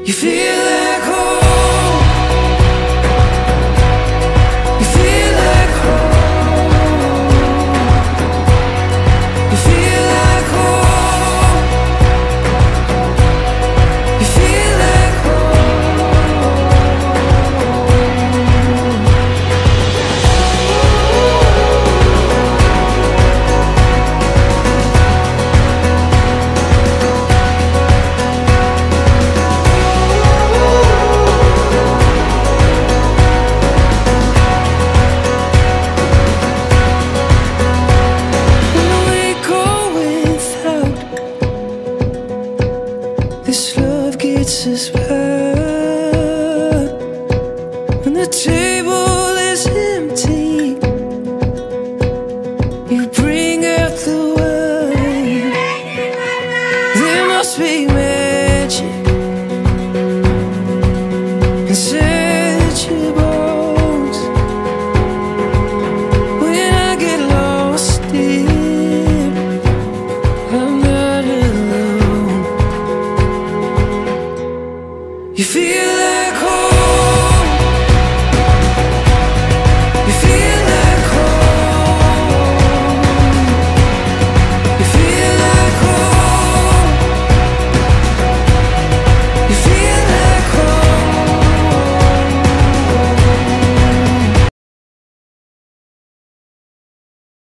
You feel like home. You feel like home. You feel like home. You feel like this love gets us by. When the table is empty, you bring out the wine. There must be magic inside your bones. When I get lost in, I'm not alone. You feel like home.